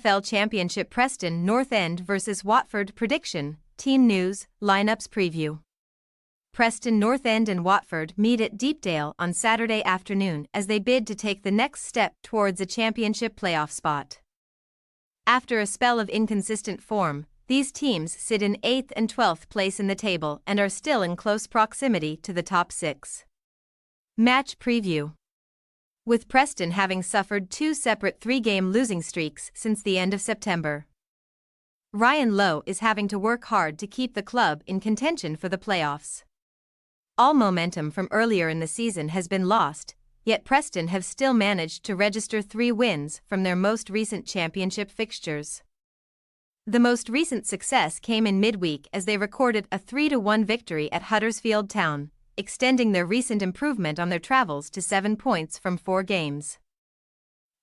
EFL Championship Preston North End vs Watford prediction, team news, lineups preview. Preston North End and Watford meet at Deepdale on Saturday afternoon as they bid to take the next step towards a championship playoff spot. After a spell of inconsistent form, these teams sit in 8th and 12th place in the table and are still in close proximity to the top 6. Match preview. With Preston having suffered 2 separate 3-game losing streaks since the end of September, Ryan Lowe is having to work hard to keep the club in contention for the playoffs. All momentum from earlier in the season has been lost, yet Preston have still managed to register 3 wins from their most recent championship fixtures. The most recent success came in midweek as they recorded a 3-1 victory at Huddersfield Town, extending their recent improvement on their travels to 7 points from 4 games.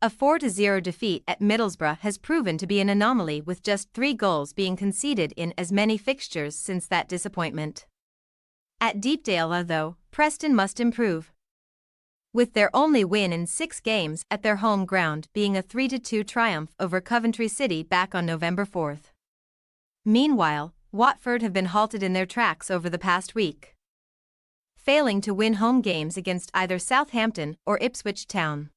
A 4-0 defeat at Middlesbrough has proven to be an anomaly, with just 3 goals being conceded in as many fixtures since that disappointment. At Deepdale, though, Preston must improve, with their only win in 6 games at their home ground being a 3-2 triumph over Coventry City back on November 4. Meanwhile, Watford have been halted in their tracks over the past week, failing to win home games against either Southampton or Ipswich Town.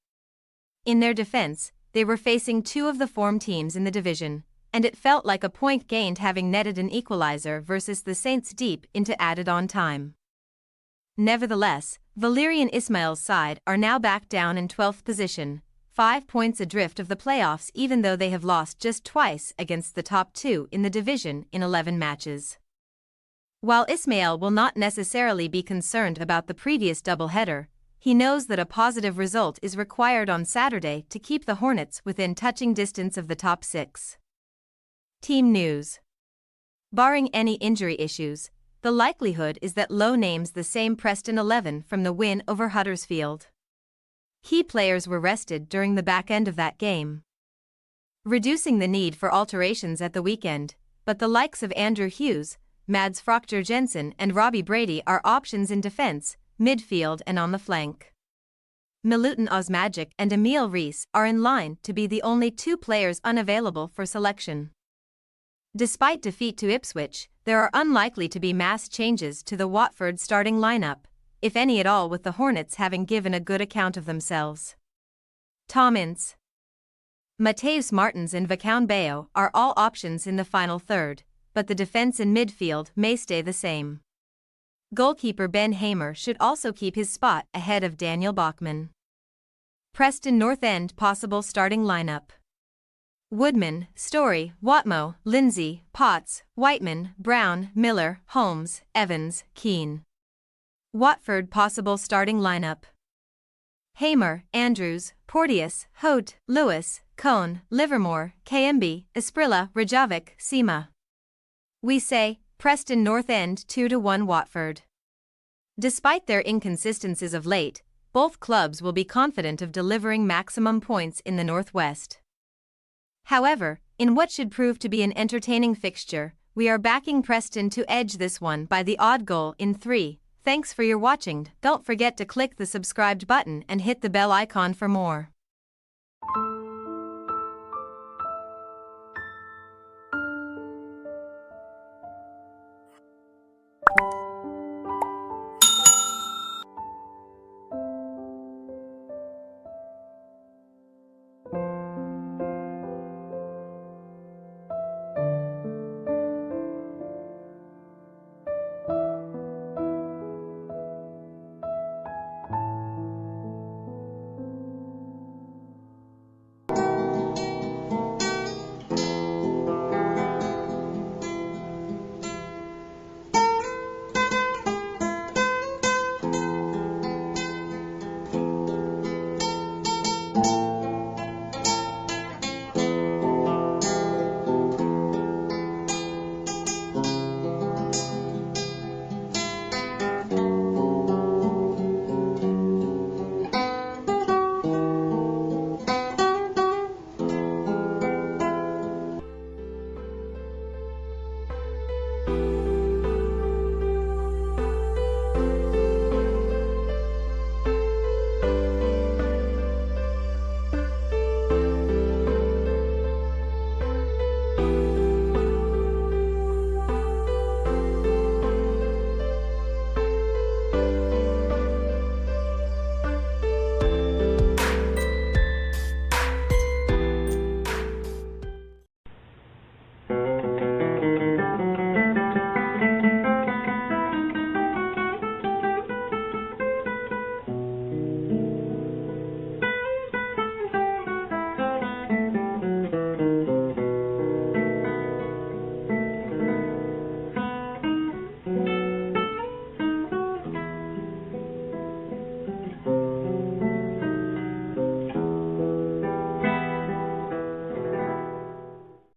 In their defense, they were facing 2 of the form teams in the division, and it felt like a point gained having netted an equaliser versus the Saints deep into added-on time. Nevertheless, Valérien Ismaël's side are now back down in 12th position, 5 points adrift of the playoffs, even though they have lost just twice against the top 2 in the division in 11 matches. While Ismaël will not necessarily be concerned about the previous doubleheader, he knows that a positive result is required on Saturday to keep the Hornets within touching distance of the top 6. Team news. Barring any injury issues, the likelihood is that Lowe names the same Preston 11 from the win over Huddersfield. Key players were rested during the back end of that game, reducing the need for alterations at the weekend, but the likes of Andrew Hughes, Mads Fröchter Jensen and Robbie Brady are options in defense, midfield and on the flank. Milutin Osmajic and Emil Rees are in line to be the only 2 players unavailable for selection. Despite defeat to Ipswich, there are unlikely to be mass changes to the Watford starting lineup, if any at all, with the Hornets having given a good account of themselves. Tom Ince, Mateus Martins and Vicão Baio are all options in the final third, but the defense and midfield may stay the same. Goalkeeper Ben Hamer should also keep his spot ahead of Daniel Bachmann. Preston North End possible starting lineup: Woodman, Story, Watmo, Lindsay, Potts, Whiteman, Brown, Miller, Holmes, Evans, Keane. Watford possible starting lineup: Hamer, Andrews, Porteous, Hote, Lewis, Cohn, Livermore, KMB, Esprilla, Rajovic, Sima. We say, Preston North End 2-1 Watford. Despite their inconsistencies of late, both clubs will be confident of delivering maximum points in the Northwest. However, in what should prove to be an entertaining fixture, we are backing Preston to edge this one by the odd goal in 3. Thanks for your watching. Don't forget to click the subscribed button and hit the bell icon for more.